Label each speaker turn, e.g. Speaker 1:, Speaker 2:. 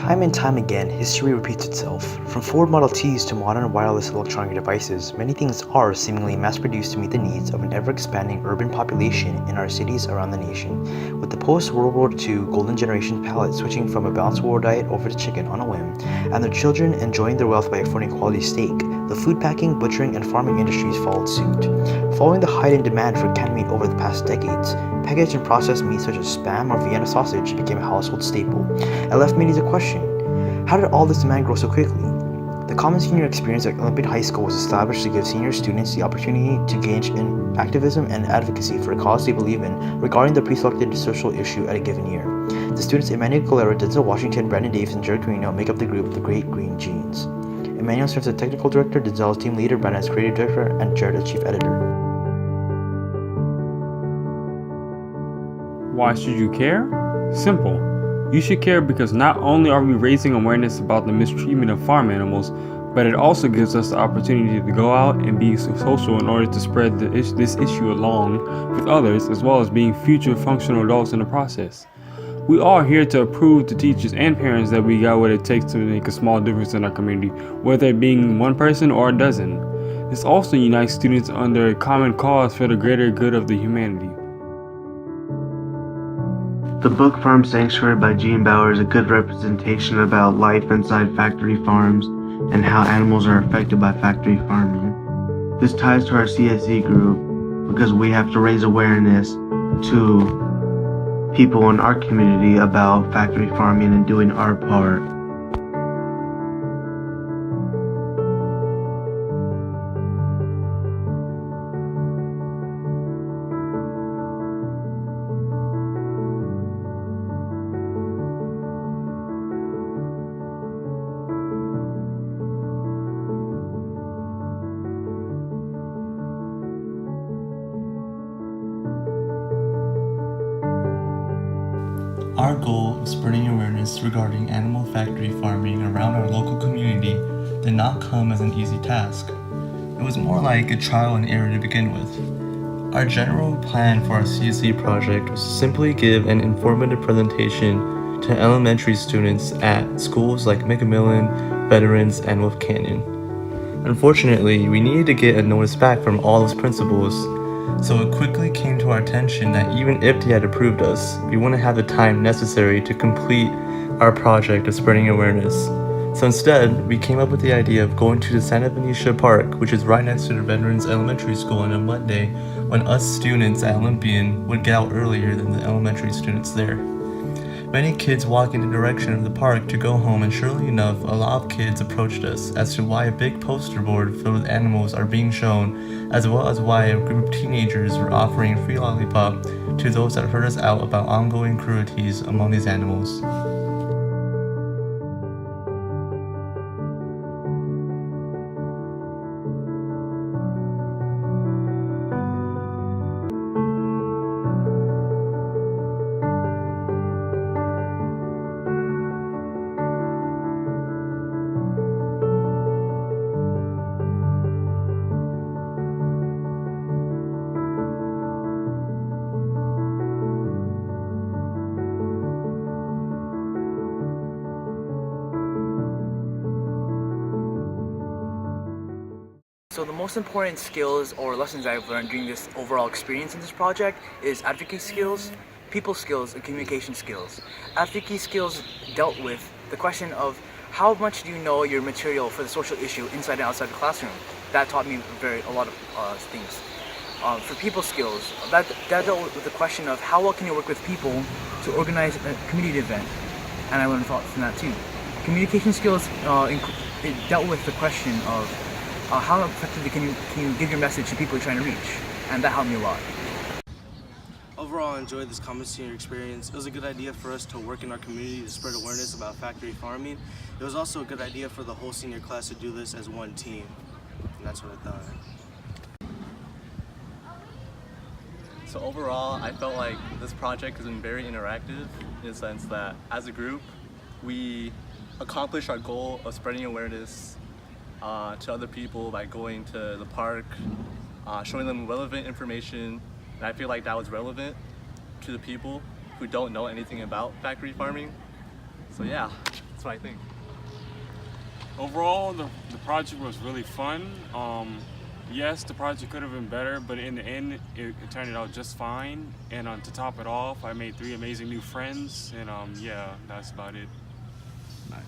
Speaker 1: Time and time again, history repeats itself. From Ford Model Ts to modern wireless electronic devices, many things are seemingly mass-produced to meet the needs of an ever-expanding urban population in our cities around the nation. With the post-World War II golden generation palate switching from a balanced war diet over to chicken on a whim, and their children enjoying their wealth by affording quality steak, the food packing, butchering, and farming industries followed suit. Following the heightened demand for canned meat over the past decades, packaged and processed meat such as Spam or Vienna sausage became a household staple. It left many to question, how did all this demand grow so quickly? The Common Senior Experience at Olympic High School was established to give senior students the opportunity to engage in activism and advocacy for a cause they believe in regarding the pre-selected social issue at a given year. The students Emmanuel Calero, Denzel Washington, Brandon Davis, and Jared Carino make up the group The Great Green Genes. Emmanuel serves as technical director, Denzel as team leader, Brandon as creative director, and Jared as chief editor.
Speaker 2: Why should you care? Simple. You should care because not only are we raising awareness about the mistreatment of farm animals, but it also gives us the opportunity to go out and be social in order to spread this issue along with others, as well as being future functional adults in the process. We are here to prove to teachers and parents that we got what it takes to make a small difference in our community, whether it being one person or a dozen. This also unites students under a common cause for the greater good of the humanity.
Speaker 3: The book Farm Sanctuary by Gene Bauer is a good representation about life inside factory farms and how animals are affected by factory farming. This ties to our CSE group because we have to raise awareness to people in our community about factory farming and doing our part.
Speaker 4: Our goal of spreading awareness regarding animal factory farming around our local community did not come as an easy task. It was more like a trial and error to begin with. Our general plan for our CSE project was to simply give an informative presentation to elementary students at schools like McMillan, Veterans, and Wolf Canyon. Unfortunately, we needed to get a notice back from all those principals, so it quickly came to our attention that even if they had approved us, we wouldn't have the time necessary to complete our project of spreading awareness. So instead, we came up with the idea of going to the Santa Benicia Park, which is right next to the Veterans Elementary School, on a Monday when us students at Olympian would get out earlier than the elementary students there. Many kids walk in the direction of the park to go home, and surely enough, a lot of kids approached us as to why a big poster board filled with animals are being shown, as well as why a group of teenagers were offering free lollipop to those that heard us out about ongoing cruelties among these animals.
Speaker 1: So the most important skills or lessons I've learned during this overall experience in this project is advocacy skills, people skills, and communication skills. Advocacy skills dealt with the question of how much do you know your material for the social issue inside and outside the classroom. That taught me a lot of things. For people skills, that dealt with the question of how well can you work with people to organize a community event, and I learned from that too. Communication skills it dealt with the question of how effectively can you give your message to people you're trying to reach, and that helped me a lot.
Speaker 5: Overall, I enjoyed this Common Senior experience. It was a good idea for us to work in our community to spread awareness about factory farming. It was also a good idea for the whole senior class to do this as one team, and that's what I thought.
Speaker 6: So overall, I felt like this project has been very interactive in the sense that as a group, we accomplished our goal of spreading awareness to other people by going to the park, showing them relevant information, and I feel like that was relevant to the people who don't know anything about factory farming. So yeah, it's what I think.
Speaker 2: Overall, the project was really fun. Yes, the project could have been better, but in the end, it turned out just fine. And to top it off, I made 3 amazing new friends, and yeah, that's about it.
Speaker 4: Nice.